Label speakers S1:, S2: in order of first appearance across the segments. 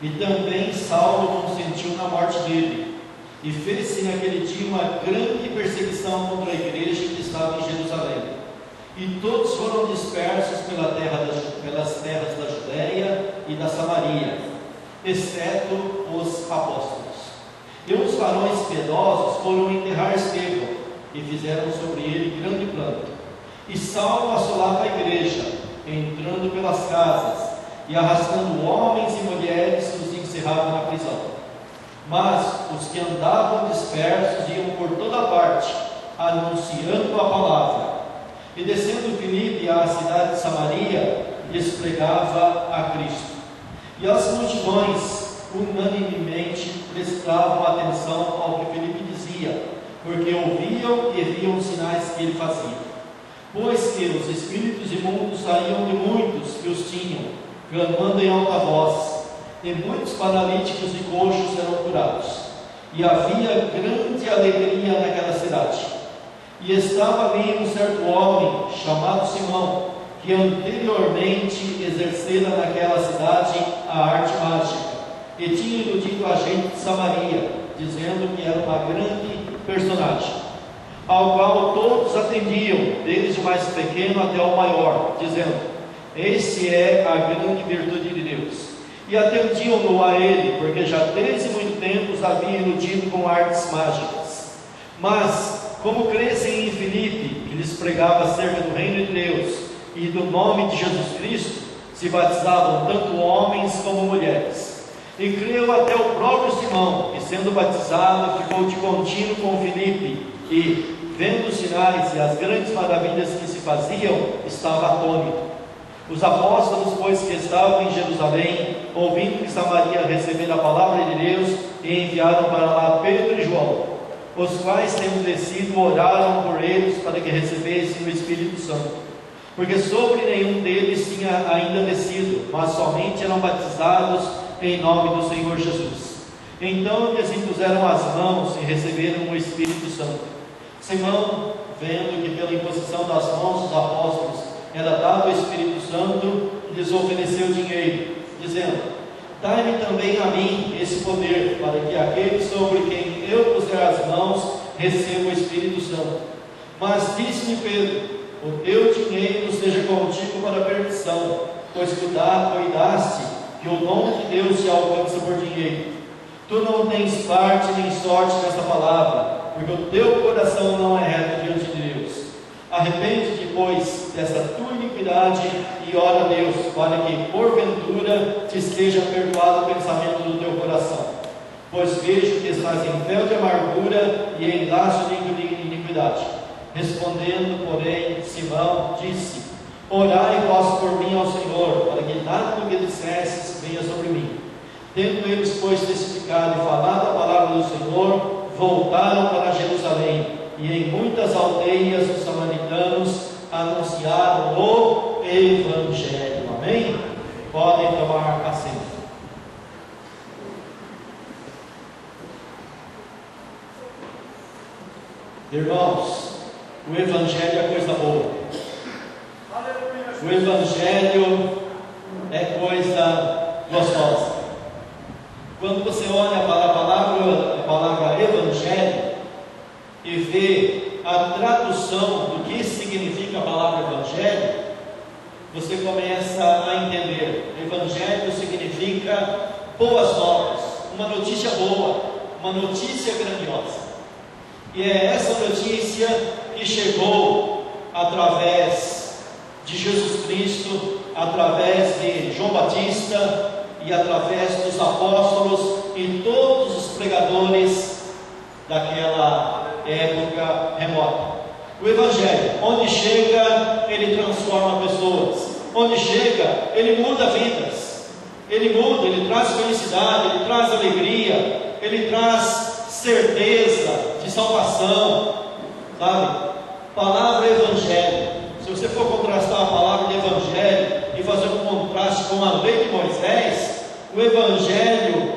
S1: E também Saulo consentiu na morte dele. E fez-se naquele dia uma grande perseguição contra a igreja que estava em Jerusalém. E todos foram dispersos pelas terras da Judéia e da Samaria, exceto os apóstolos. E os varões piedosos foram enterrar Estevão, e fizeram sobre ele grande pranto. E Saulo assolava a igreja, entrando pelas casas, e arrastando homens e mulheres, os encerrava na prisão. Mas os que andavam dispersos iam por toda parte, anunciando a palavra. E descendo Filipe à cidade de Samaria, lhes pregava a Cristo. E as multidões unanimemente prestavam atenção ao que Filipe dizia, porque ouviam e viam os sinais que ele fazia. Pois que os espíritos imundos saíam de muitos que os tinham, clamando em alta voz, e muitos paralíticos e coxos eram curados. E havia grande alegria naquela cidade. E estava ali um certo homem, chamado Simão, que anteriormente exercera naquela cidade a arte mágica, e tinha iludido a gente de Samaria, dizendo que era uma grande personagem, ao qual todos atendiam, desde o mais pequeno até o maior, dizendo: este é a grande virtude de Deus. E atendiam-no a ele, porque já desde muito tempo os havia iludido com artes mágicas. Mas, como crescem em Filipe, que lhes pregava acerca do reino de Deus e do nome de Jesus Cristo, se batizavam tanto homens como mulheres. E creu até o próprio Simão, que sendo batizado ficou de contínuo com Filipe, e, vendo os sinais e as grandes maravilhas que se faziam, estava atônito. Os apóstolos, pois, que estavam em Jerusalém, ouvindo que Samaria recebera a palavra de Deus, e enviaram para lá Pedro e João, os quais, tendo descido, oraram por eles para que recebessem o Espírito Santo, porque sobre nenhum deles tinha ainda descido, mas somente eram batizados em nome do Senhor Jesus. Então lhes impuseram as mãos e receberam o Espírito Santo. Simão, vendo que pela imposição das mãos dos apóstolos era dado o Espírito Santo, lhes ofereceu dinheiro, dizendo: dai-me também a mim esse poder, para que aquele sobre quem eu puser as mãos receba o Espírito Santo. Mas disse-me Pedro: o teu dinheiro seja contigo para a perdição, pois cuidaste que o nome de Deus se alcança por dinheiro. Tu não tens parte nem sorte nesta palavra, porque o teu coração não é reto diante de Deus. Arrepende-te, pois, desta tua iniquidade e ora a Deus, para que porventura te esteja perdoado o pensamento do teu coração. Pois vejo que estás em véu de amargura e em laço de iniquidade. Respondendo, porém, Simão disse: orai vós por mim ao Senhor, para que nada do que dissestes venha sobre mim. Tendo eles, pois, testificado e falado a palavra do Senhor, voltaram para Jerusalém, e em muitas aldeias os samaritanos anunciaram o Evangelho. Amém? Podem tomar assento. Irmãos, o Evangelho é coisa boa. O Evangelho é coisa gostosa. Quando você olha para a palavra Evangelho e vê a tradução do que significa a palavra Evangelho, você começa a entender. Evangelho significa boas novas, uma notícia boa, uma notícia grandiosa. E é essa notícia que chegou através de Jesus Cristo, através de João Batista e através dos apóstolos e todos os pregadores daquela época remota. O Evangelho, onde chega, ele transforma pessoas. Onde chega, ele muda vidas. Ele muda, ele traz felicidade, ele traz alegria, ele traz certeza de salvação, sabe? Palavra Evangelho. Se você for contrastar a palavra de Evangelho e fazer um contraste com a lei de Moisés, o Evangelho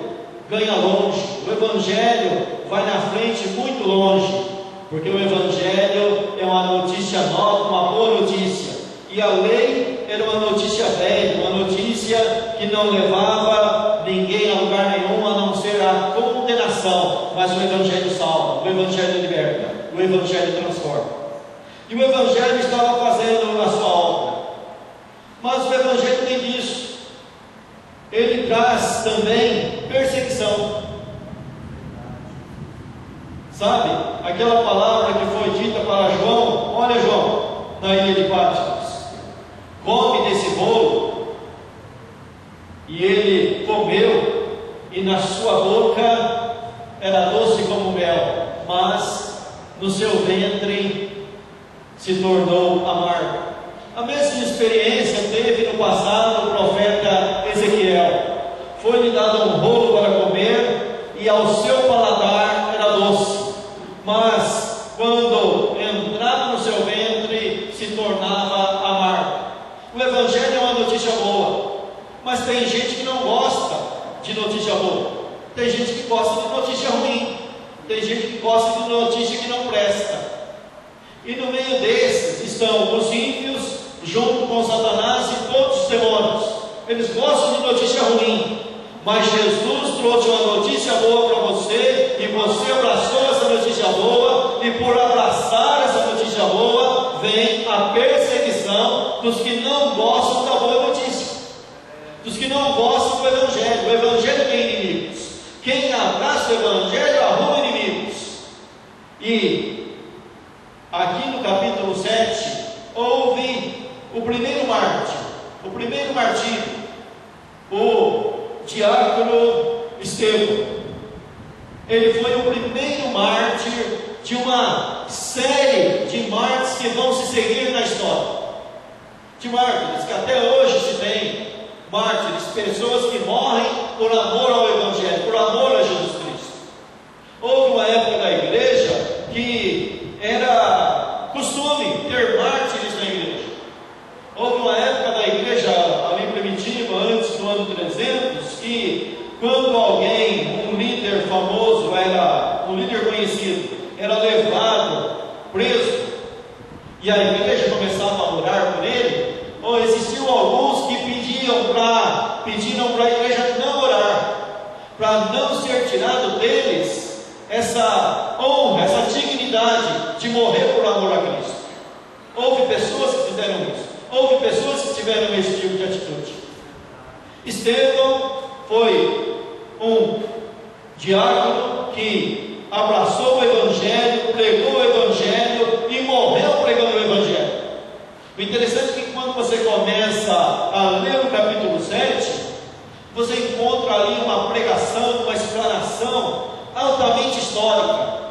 S1: ganha longe. O Evangelho vai na frente muito longe, porque o Evangelho é uma notícia nova, uma boa notícia. E a lei era uma notícia velha, uma notícia que não levava ninguém a condenação, mas o Evangelho salva, o Evangelho liberta, o Evangelho transforma. E o Evangelho estava fazendo a sua obra. Mas o Evangelho tem disso. Ele traz também perseguição. Sabe, aquela palavra que foi dita para João: olha, João, na ilha de Patmos, come desse bolo. E ele comeu, e na sua boca era doce como mel, mas no seu ventre se tornou amargo. A mesma experiência teve no passado o profeta Ezequiel. Foi-lhe dado um rolo para comer, e ao seu paladar era doce, mas quando entrava no seu ventre se tornava amargo. O Evangelho é uma notícia boa, mas tem gente que não gosta de notícia boa, tem gente que gosta de notícia ruim, tem gente que gosta de notícia que não presta. E no meio desses estão os ímpios, junto com Satanás e todos os demônios. Eles gostam de notícia ruim, mas Jesus trouxe uma notícia boa para você, e você abraçou essa notícia boa, e por abraçar essa notícia boa, vem a perseguição dos que não gostam da boa notícia, dos que não gostam do Evangelho. O Evangelho tem inimigos. Quem abraça o Evangelho arruma inimigos. E aqui no capítulo 7, houve o primeiro martírio, o diácono Estevão. Ele foi o primeiro mártir de uma série de mártires que vão se seguir na história. De mártires que até hoje se tem, mártires, pessoas que morrem por amor ao Evangelho, por amor a Jesus Cristo. Houve uma época da igreja que era costume ter mártires na igreja. Houve uma época da igreja ali primitiva, antes do ano 300, que quando alguém, um líder famoso, era um líder conhecido, era levado, preso, e a igreja começava a orar por ele, ou existiam alguns que pediram para a igreja não orar, para não ser tirado deles essa honra, essa dignidade de morrer por amor a Cristo. Houve pessoas que fizeram isso, houve pessoas que tiveram esse tipo de atitude. Estevão foi um diácono que abraçou o Evangelho, pregou o Evangelho e morreu pregando o Evangelho. O interessante é que quando você começa a ler o capítulo 7, você encontra ali uma pregação, uma explanação altamente histórica.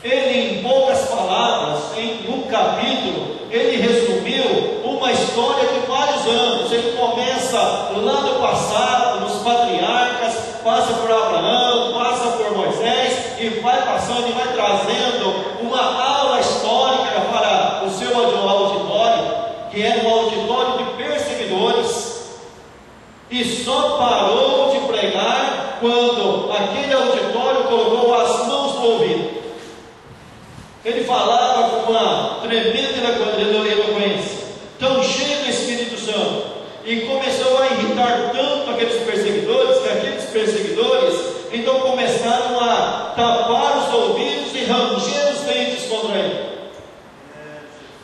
S1: Ele, em poucas palavras, em um capítulo, ele resumiu uma história de vários anos. Ele começa lá no passado, nos patriarcas, passa por Abraão, passa por Moisés, e vai passando e vai trazendo uma aula histórica para o seu auditório, que era um auditório de perseguidores, e só parou de pregar quando aquele auditório colocou as mãos no ouvido. Ele falava com uma tremenda eloquência, tão cheio do Espírito Santo, e começou a irritar tanto aqueles perseguidores, que aqueles perseguidores então começaram a tapar os ouvidos e ranger os dentes contra ele.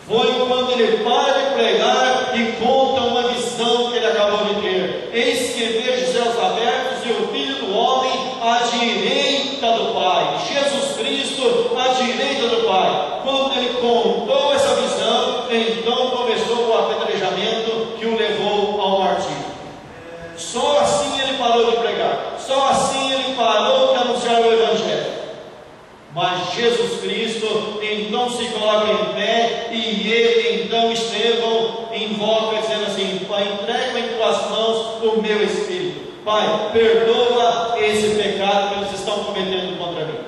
S1: Foi quando ele para de pregar e conta uma visão que ele acabou de ter: eis que vejo os céus abertos e o Filho do Homem à direita do Pai, Jesus Cristo à direita do Pai. Quando ele contou essa visão, então começou o apedrejamento que o levou ao martírio. Só assim ele parou de pregar, só assim ele parou de anunciar o Evangelho. Mas Jesus Cristo então se coloca em pé, e ele então, Estevão, invoca dizendo assim: Pai, entrego em tuas mãos o meu espírito. Pai, perdoa esse pecado que eles estão cometendo contra mim.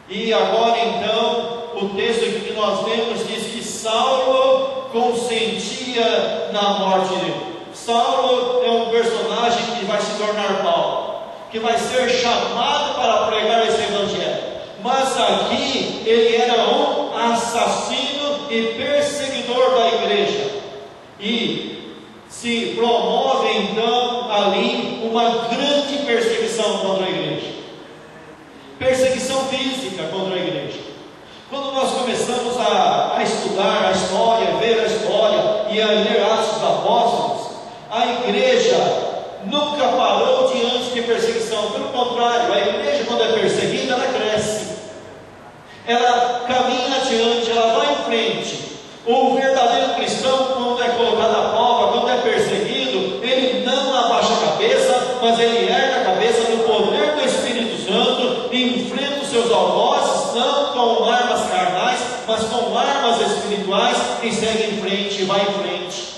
S1: E agora então, o texto que nós lemos diz que Saulo consentia na morte dele. Saulo é um personagem que vai se tornar Paulo, que vai ser chamado para pregar esse Evangelho. Mas aqui ele era um assassino e perseguidor da igreja, e se promove então ali uma grande perseguição contra a igreja. física contra a igreja. Quando nós começamos a estudar a história, ver a história e a ler Atos dos Apóstolos, a igreja nunca parou diante de perseguição. Pelo contrário, a igreja, quando é perseguida, ela cresce, ela caminha adiante, ela vai em frente. O verdadeiro cristão, quando é colocado à prova, quando é perseguido, ele não abaixa a cabeça, mas ele ergue a cabeça no poder do Espírito Santo e enfrenta os seus algozes, não com armas carnais, mas com armas espirituais, e segue em frente, vai em frente.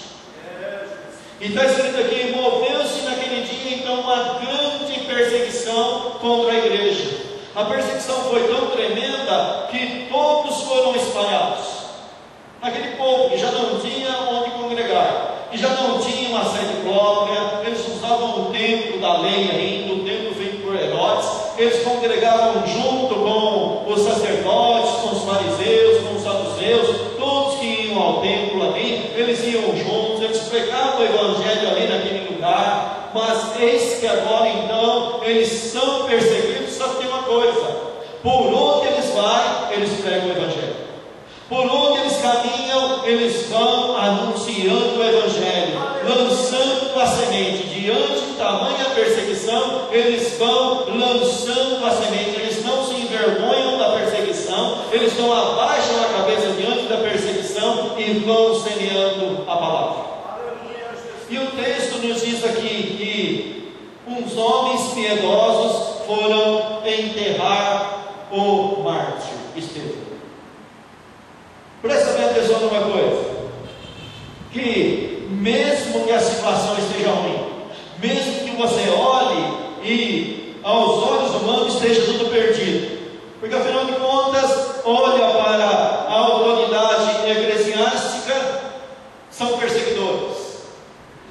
S1: E está escrito aqui: moveu-se naquele dia então uma grande perseguição contra a igreja. A perseguição foi tão tremenda que todos foram espalhados. Aquele povo que já não tinha onde congregar, que já não tinha uma sede própria, eles usavam o templo da lei ainda, o templo feito por Herodes, eles congregavam junto com os sacerdotes, com os fariseus, com os saduceus, todos que iam ao templo ali, eles iam juntos, eles pregavam o evangelho ali naquele lugar. Mas eis que agora então eles são perseguidos. Só que tem uma coisa: por onde eles vão, eles pregam o evangelho. Por onde eles caminham, eles vão anunciando o evangelho, lançando a semente. Diante de tamanha perseguição, eles vão lançando a semente. Eles não se envergonham da perseguição, eles não abaixam a cabeça diante da perseguição e vão semeando a palavra. E o texto nos diz aqui que uns homens piedosos foram enterrar o mártir Estevão. Presta bem atenção numa coisa: que mesmo que a situação esteja ruim, mesmo que você olhe e aos olhos humanos esteja tudo perdido, porque afinal de contas, olha para a autoridade eclesiástica, são perseguidores.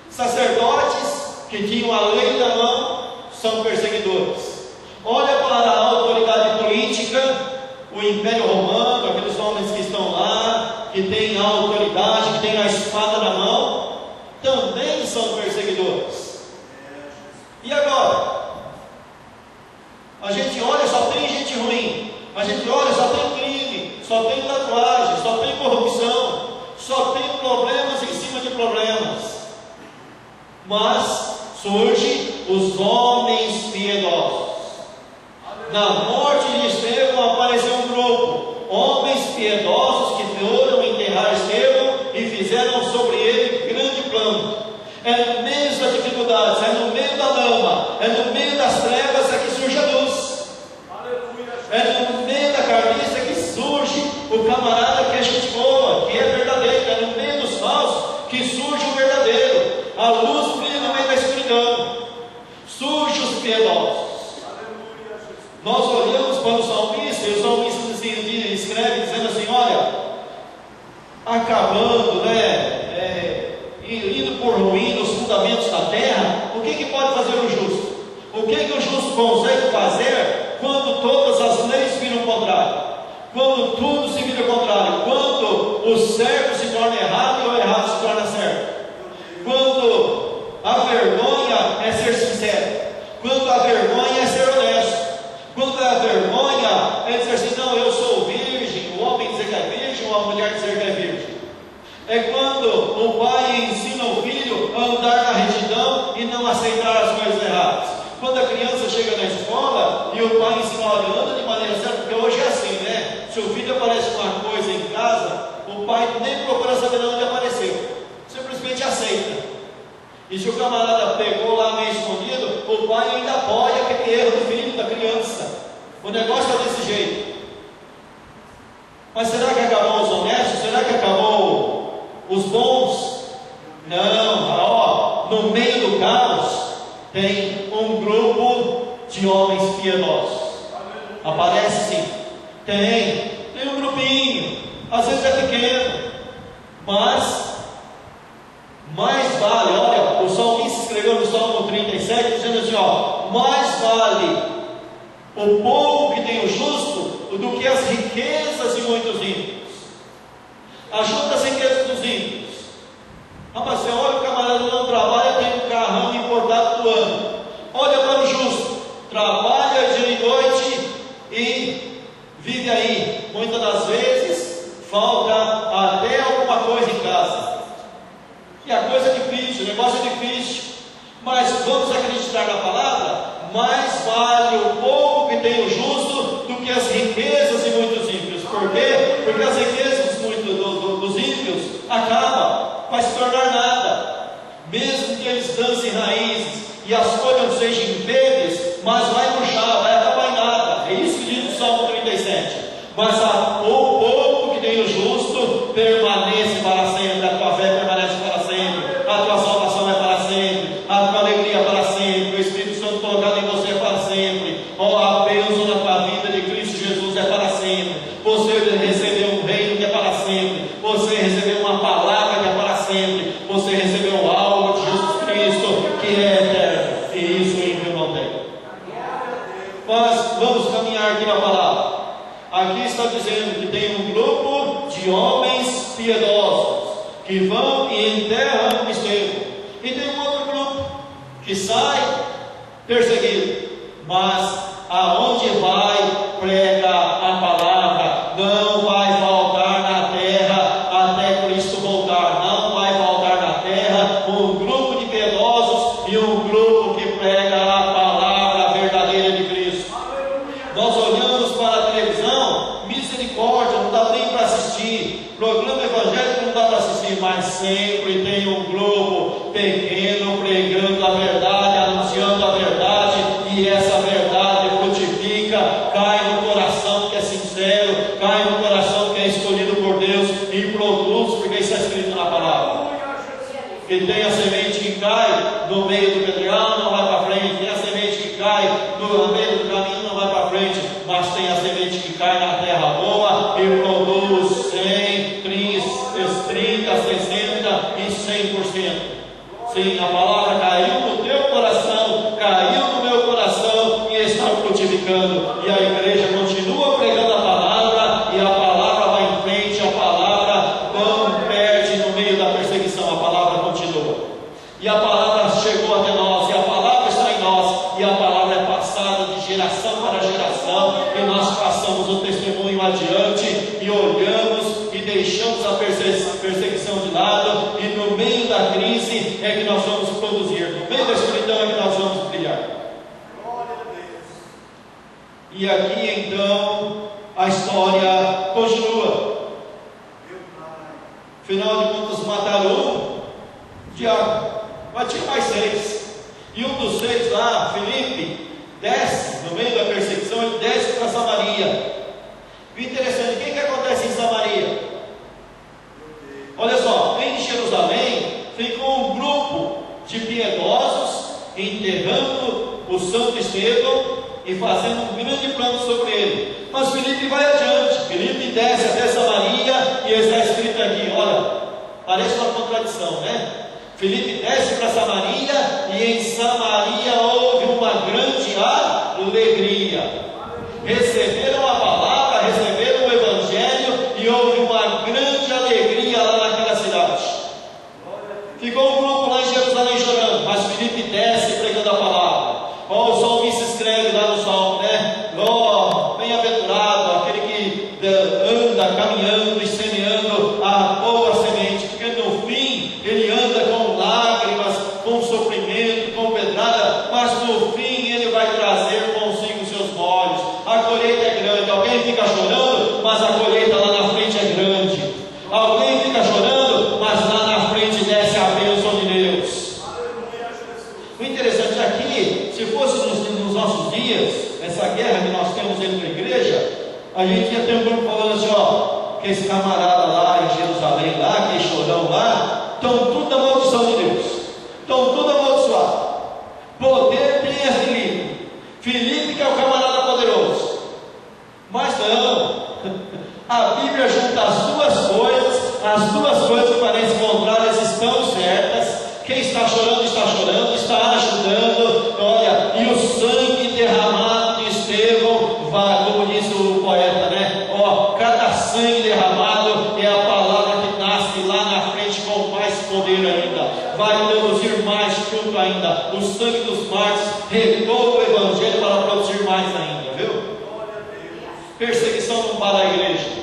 S1: Sacerdotes que tinham a lei na mão são perseguidores. Olha para a autoridade política, o Império Romano, aqueles homens que estão lá, que têm a autoridade, que têm a espada na mão, também são perseguidores. E agora? A gente olha, só tem gente ruim. A gente olha, só tem crime, só tem tatuagem, só tem corrupção, só tem problemas em cima de problemas. Mas surgem os homens piedosos. Na morte de Estevão apareceu um grupo, homens piedosos que foram enterrar Estevão e fizeram sobre ele grande plano. É no meio das dificuldades, é no meio da lama, é no meio das trevas é que surge a luz. É no meio da carniça que surge o camarada que é gente boa, que é verdadeiro. É no meio dos falsos que surge o verdadeiro. A luz brilha no meio da escuridão. Surge os piedosos. Nós olhamos para o salmista, e o salmista escreve dizendo assim: olha, acabando, indo por ruína os fundamentos da terra, o que pode fazer o justo? O que o justo consegue fazer quando todas as leis viram contrário? Quando tudo se vira contrário? Quando o certo se torna errado e o errado se torna certo? Quando a vergonha é ser sincero? Quando a vergonha é ser honesto? Quando a vergonha é dizer assim: não, eu sou virgem, o homem dizer que é virgem, ou a mulher dizer que é virgem? É quando o pai ensina o filho a andar na retidão e não aceitar as coisas erradas. Quando a criança chega na escola e o pai ensina: olha, anda de maneira certa, porque hoje é assim, né? Se o filho aparece uma coisa em casa, o pai nem procura saber de onde apareceu, simplesmente aceita. E se o camarada pegou lá meio escondido, o pai ainda apoia aquele erro do filho, da criança. O negócio é desse jeito. Mas será que acabou os honestos? Será que acabou os bons? Não. No meio do caos tem um grupo de homens piedosos. Aparece sim. Tem um grupinho. Às vezes é pequeno, mas mais vale, olha, o salmista escreveu no Salmo 37, dizendo assim: ó, mais vale o pouco que tem o justo do que as riquezas de muitos ímpios. Ajuda as riquezas dos ímpios. Mas você olha, o camarada não trabalha, tem um carrão importado do ano. Olha para o justo, trabalha dia e noite e Muitas das vezes falta até alguma coisa em casa. E a coisa é difícil, o negócio é difícil. Mas vamos acreditar na palavra? Mais vale o pouco que tem o justo do que as riquezas de muitos ímpios. Por quê? Porque as riquezas dos ímpios acabam, vai se tornar nada. Mesmo que eles dancem raízes e as folhas sejam verdes, mas vai murchar, vai acabar em nada. É isso que diz o Salmo 37. Mas o pouco que tem o justo permanece para sempre. A tua fé permanece para sempre, a tua salvação é para sempre, a tua alegria é para sempre, o Espírito Santo colocado em você é para sempre. A bênção na tua vida de Cristo Jesus é para sempre. Você recebeu um reino que é para sempre, você recebeu uma palavra que é para sempre, você recebeu algo de Jesus Cristo que é eterno, e isso o ímpio não tem. Mas vamos caminhar aqui na palavra. Aqui está dizendo que tem um grupo de homens piedosos que vão e enterram Estevão, e tem um outro grupo que sai perseguido, mas aonde vai, prega a palavra, não vai faltar na terra até Cristo voltar, não vai faltar na terra um grupo de piedosos e um grupo que prega a palavra verdadeira de Cristo. Nós olhamos para a televisão, misericórdia, não dá nem para assistir, programa evangélico não dá para assistir, mas sempre tem um grupo pequeno pregando a verdade, anunciando a verdade, e essa verdade frutifica, cai no coração que é sincero, cai no coração que é escolhido por Deus e produz, porque isso é escrito na palavra. Que tem a semente que cai no meio do pedregal, não vai para frente, tem a semente que cai no meio do caminho, não vai para frente, mas tem a semente que cai na terra boa e produz 100, 30, 60 e 100%. Sim, a palavra caiu no teu coração, caiu no meu coração e está frutificando, e a igreja continua pregando a palavra, e a palavra vai em frente, a palavra não perde no meio da perseguição, a palavra continua, e a palavra chegou até nós, e a palavra está em nós, e a palavra é passada de geração para geração, e nós passamos o testemunho adiante, e olhamos e deixamos a perseguição de lado, e no meio da crise é que nós vamos produzir, no meio da escuridão é que nós vamos brilhar. E aqui então a história continua. Afinal de contas, mataram um diabo, mas tinha mais 6, e um dos 6 lá, Filipe, desce no meio da perseguição, ele desce para Samaria. O interessante, o que acontece em Samaria? Olha só, em Jerusalém ficou um grupo de piedosos enterrando o Santo Estevão e fazendo um grande plano sobre ele. Mas Filipe vai adiante, Filipe desce até Samaria, e está escrito aqui, olha, parece uma contradição, né? Filipe desce para Samaria, e em Samaria houve uma grande alegria. Receberam a palavra, receberam o evangelho, e houve uma grande alegria lá naquela cidade. Ficou um grupo lá em Jerusalém chorando, mas Filipe desce pregando a palavra. O salmista escreve lá no salmo, né? Bem-aventurado aquele que anda caminhando e semeando a boa semente, porque no fim ele anda com lágrimas, com sofrimento, com pedrada, mas no fim ele vai trazer consigo os seus molhos. A colheita é grande, alguém fica chorando, mas a colheita lá na frente é grande. Alguém fica chorando, mas lá na frente desce a bênção de Deus. O interessante aqui, se fosse nos nossos dias, essa guerra que nós temos dentro da igreja, a gente ia ter um grupo falando assim, ó, que esse camarada lá em Jerusalém, lá, que chorão lá, estão tudo na maldição de Deus, estão tudo amaldiçoados. Poder tem a Filipe, Filipe que é o camarada poderoso. Mas não, a Bíblia junta as duas coisas que parecem contrárias estão certas. Quem está chorando, está ajudando. Olha, e o sangue derramado de Estevão, vai, como diz o poeta, né? Ó, cada sangue derramado é a palavra que nasce lá na frente com mais poder ainda, vai produzir mais fruto ainda. O sangue dos mártires regou o evangelho para produzir mais ainda, viu? Perseguição não para a igreja.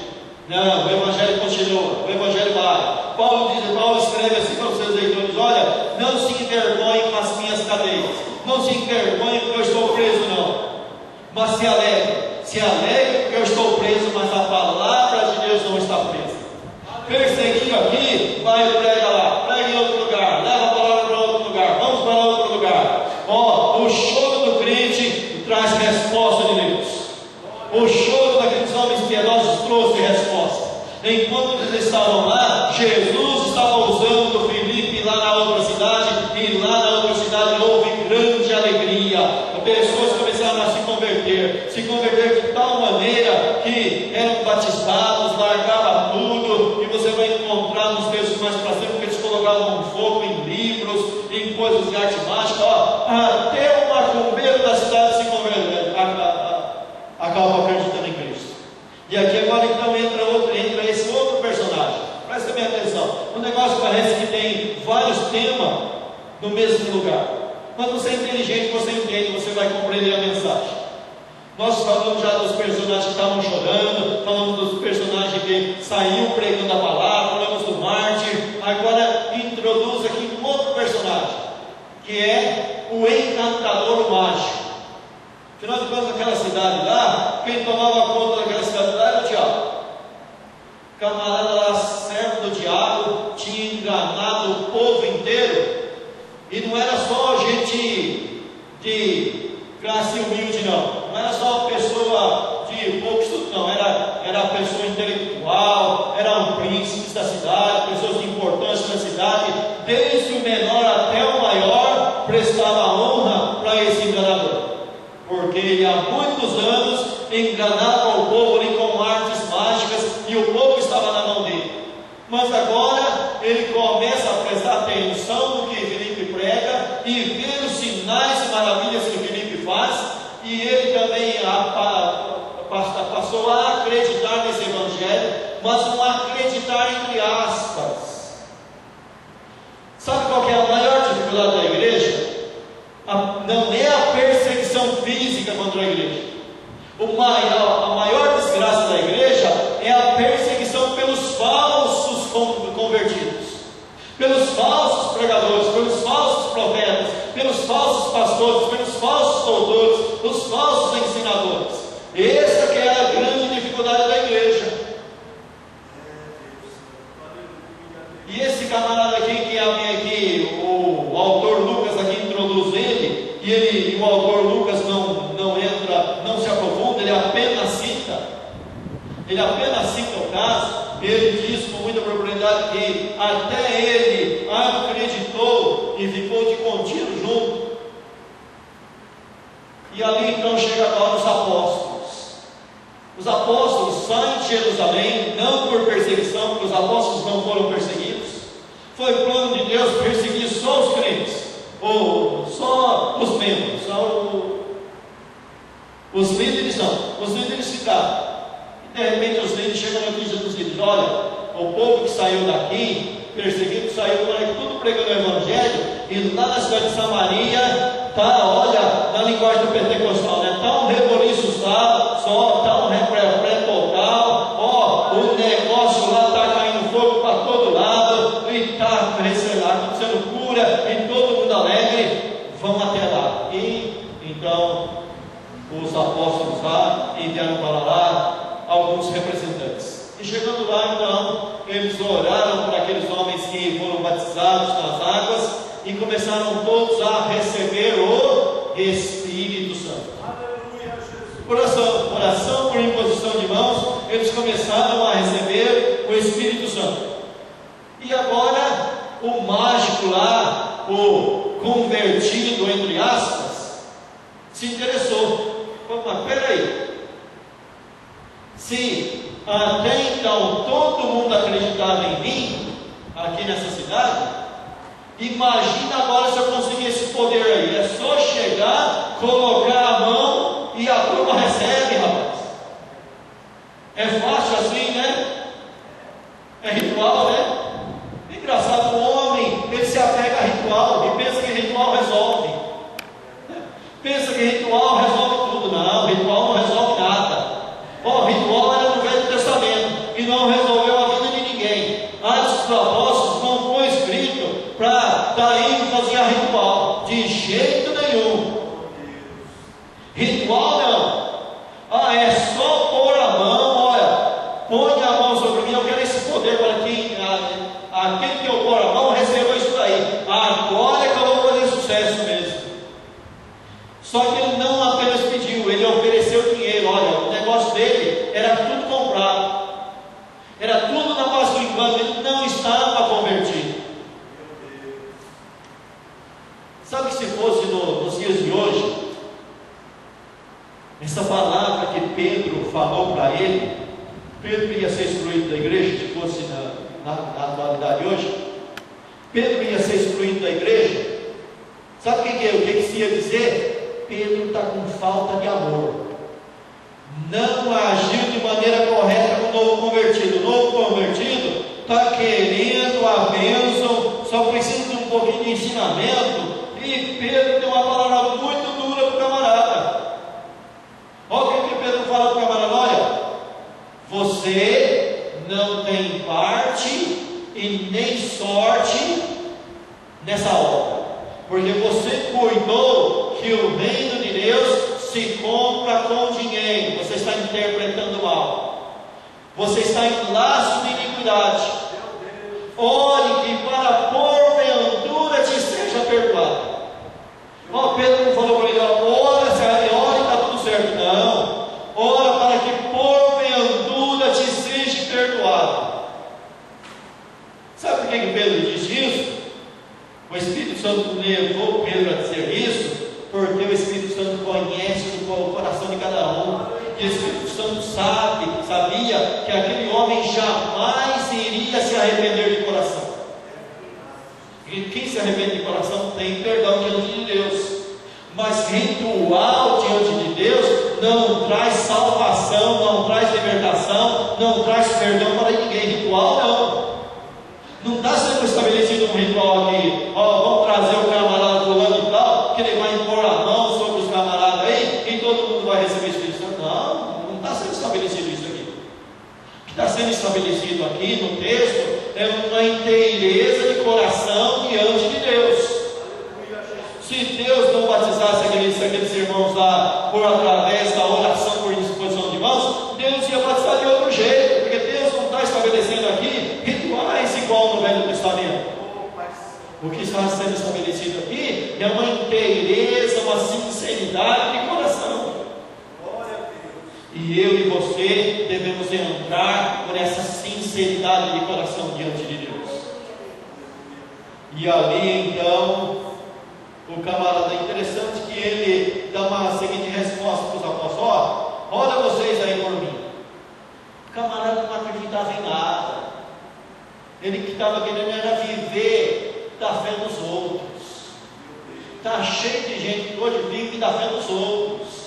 S1: Não, o Evangelho continua, o Evangelho vai. Paulo escreve assim para os seus leitores: olha, não se envergonhem com as minhas cadeias, não se envergonhem porque eu estou preso, não, mas se alegrem porque eu estou preso, mas a palavra de Deus não está presa. Perseguido aqui, vai e prega lá, prega em outro lugar, leva a palavra para outro lugar, vamos para outro lugar. O choro do crente traz resposta de Deus. O choro daqueles homens piedosos trouxe resposta. Enquanto eles estavam lá, Jesus estava usando Filipe lá na outra cidade, e lá na outra cidade houve grande alegria. Pessoas começaram a se converter de tal maneira que eram batizados, largavam tudo, e você vai encontrar nos textos mais para cima que eles colocavam um fogo em livros, em coisas de arte mágica, até o macumbeiro da cidade se converteu, acaba acreditando em Cristo. E aqui agora então entra esse outro personagem. Presta bem atenção. O negócio parece que tem vários temas no mesmo lugar. Mas você é inteligente, você entende, você vai compreender a mensagem. Nós falamos já dos personagens que estavam chorando, falamos dos personagens que saíam pregando a palavra, falamos do mártir. Agora introduz aqui um outro personagem, que é o encantador mágico. Afinal de contas, aquela cidade lá, quem tomava conta daquela cidade lá era o diabo. O camarada lá, servo do diabo, tinha enganado o povo inteiro. E não era só gente de classe humilde, não era só uma pessoa de pouco estudo, não, era pessoa intelectual, eram príncipes da cidade, pessoas de importância da cidade, desde o menor até o maior, prestava honra para esse enganador, porque ele há muitos anos enganava o povo ali com artes mágicas, e o povo estava na mão dele. Mas agora ele começa a prestar atenção no que Filipe prega e ver os sinais e maravilhas que Filipe faz, e ele também passou a acreditar nesse evangelho, mas um acreditar entre aspas. Sabe qual que é a maior dificuldade da igreja? Não é a perseguição física contra a igreja. A maior desgraça da igreja é a perseguição pelos falsos convertidos, pelos falsos pregadores, pelos falsos profetas, pelos falsos pastores, pelos falsos doutores, os falsos ensinadores. Essa que é a grande dificuldade da igreja. E esse camarada aqui, o autor Lucas aqui introduz ele, e o autor Lucas não entra, não se aprofunda, ele apenas cita o caso. Ele diz com muita propriedade que até ele acreditou e ficou de contínuo junto. E ali então chega agora os apóstolos. Os apóstolos saem de Jerusalém, não por perseguição, porque os apóstolos não foram perseguidos. Foi plano de Deus perseguir só os crentes, ou só os membros, os líderes não. Os líderes ficaram. E de repente os líderes chegam aqui e Jesus diz: olha, o povo que saiu daqui, perseguido, saiu por aí tudo pregando o evangelho, e lá na cidade de Samaria está, olha, na linguagem do pentecostal, né? Está um reboliço, está um repré total, o negócio lá está caindo fogo para todo lado, e está acontecendo cura, e todo mundo alegre. Vamos até lá. E então os apóstolos lá enviaram para lá alguns representantes, e chegando lá então eles oraram por aqueles homens que foram batizados nas águas, e começaram todos a receber o Espírito Santo. Oração por imposição de mãos, eles começaram a receber o Espírito Santo. E agora o mágico lá, o convertido entre aspas, se interessou. Mas peraí, se até então todo mundo acreditava em mim aqui nessa cidade, imagina agora se eu conseguir esse poder aí. É só chegar, colocar a mão e a turma recebe, rapaz. É fácil assim, né? É ritual, né? Engraçado, o homem, ele se apega a ritual e pensa que ritual resolve. Pensa que ritual resolve tudo. Não, ritual não resolve nada. Ritual era no Velho Testamento, e não Só que ele não apenas pediu, ele ofereceu dinheiro. Olha, o negócio dele era tudo comprado, era tudo na base do engano, ele não estava convertido. Sabe que se fosse nos dias de hoje, essa palavra que Pedro falou para ele, Pedro ia ser excluído da igreja, se fosse na atualidade hoje, Pedro ia ser excluído da igreja. Sabe o que se ia dizer? Pedro está com falta de amor, não agiu de maneira correta com o novo convertido. O novo convertido está querendo a bênção, só precisa de um pouquinho de ensinamento. E Pedro tem uma palavra muito dura para o camarada. Olha o que Pedro fala para o camarada: olha, você não tem parte e nem sorte nessa obra, porque você cuidou que o reino de Deus se compra com dinheiro. Você está interpretando mal, você está em laço de iniquidade. Ore que para porventura te seja perdoado. Pedro não falou para ele: ora e está tudo certo. Não, ora para que porventura te seja perdoado. Sabe por que Pedro disse isso? O Espírito Santo levou Pedro a dizer isso, porque o Espírito Santo conhece o coração de cada um, e o Espírito Santo sabia que aquele homem jamais iria se arrepender de coração. E quem se arrepende de coração tem perdão diante de Deus, mas ritual diante de Deus não traz salvação, não traz libertação, não traz perdão para ninguém. Ritual não está sendo estabelecido um ritual aqui. Vamos trazer o camarada fulano e tal, que ele vai impor a mão sobre os camaradas aí, e todo mundo vai receber o Espírito Santo. Não está sendo estabelecido isso aqui. O que está sendo estabelecido aqui no texto é uma inteireza de coração diante de Deus. Se Deus não batizasse aqueles irmãos lá por através da oração por disposição de mãos, Deus ia batizar de outro jeito, porque Deus não está estabelecendo aqui rituais igual no Velho Testamento. O que está sendo estabelecido aqui é uma inteireza, uma sinceridade de coração. E eu e você devemos entrar por essa sinceridade de coração diante de Deus. E ali então, o camarada, interessante que ele dá uma seguinte resposta para os apóstolos: olha vocês aí por mim. O camarada não acreditava em nada, ele que estava querendo era viver da fé dos outros. Está cheio de gente que hoje vive da fé dos outros.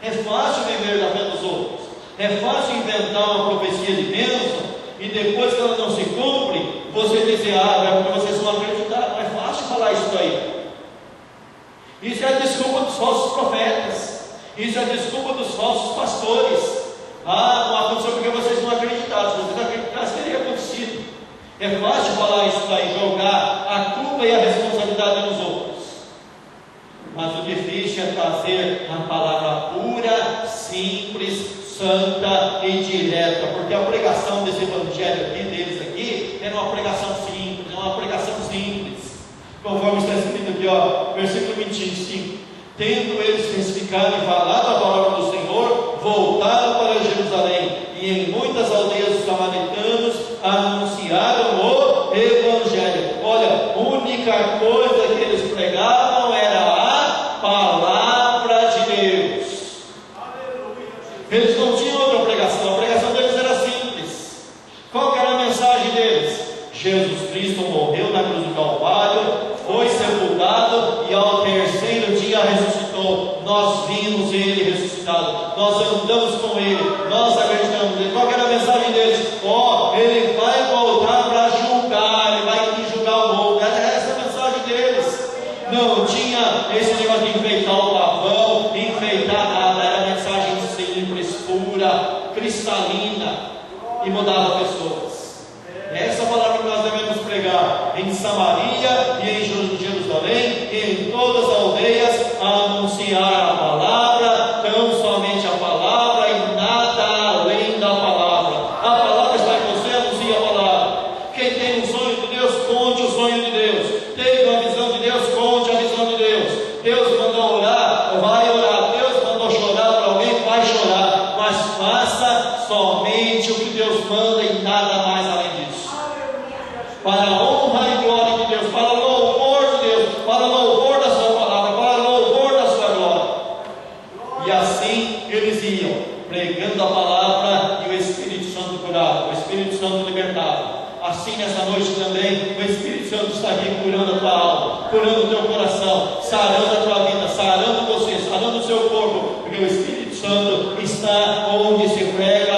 S1: É fácil viver da fé dos outros, é fácil inventar uma profecia de bênção e depois que ela não se cumpre, você dizer: é porque vocês não acreditaram. É fácil falar isso aí. Isso é a desculpa dos falsos profetas, isso é a desculpa dos falsos pastores. Não aconteceu porque vocês não acreditaram. Se vocês acreditassem, teria acontecido. É fácil falar isso aí, jogar a culpa e a responsabilidade nos outros. Mas o difícil é trazer a palavra pura, simples, santa e direta, porque a pregação desse evangelho aqui, deles aqui, era uma pregação simples, é uma pregação simples. Conforme está escrito aqui, versículo 25: tendo eles testificado e falado a palavra do Senhor, voltaram para Jerusalém, e em muitas aldeias dos samaritanos anunciaram o evangelho. Olha, a única coisa que eles pregavam era a palavra de Deus. Eles não tinham outra pregação, a pregação deles era simples. Qual que era a mensagem deles? Jesus Cristo morreu na cruz do Calvário, foi sepultado e ao terceiro dia ressuscitou. Nós vimos ele ressuscitado, nós andamos com ele, nós acreditamos nele. Qual que era a mensagem deles? Ele vai voltar para julgar, ele vai julgar o mundo. Essa é a mensagem deles. Não tinha esse negócio de enfeitar o pavão, enfeitar nada. Era mensagem simples, pura, cristalina, e mudava pessoas. Essa palavra que nós devemos pregar em Samaria e em Jerusalém e em todas as aldeias, anunciar a palavra, tão somente a palavra e nada além da palavra. A palavra está em você, anuncie a palavra. Quem tem um sonho de Deus, conte o sonho de Deus. Teve uma visão de Deus, conte a visão de Deus. Deus mandou orar vai orar. Deus mandou chorar para alguém, vai chorar, mas faça somente o que Deus manda e nada mais além disso. Para a honra e glória de Deus, para louvor de Deus, para louvor da sua palavra, para louvor da sua glória. E assim eles iam pregando a palavra e o Espírito Santo curava, o Espírito Santo libertava. Assim nessa noite também o Espírito Santo está aqui curando a tua alma, curando o teu coração, sarando a tua vida, sarando você, sarando o seu corpo, porque o Espírito Santo está onde se prega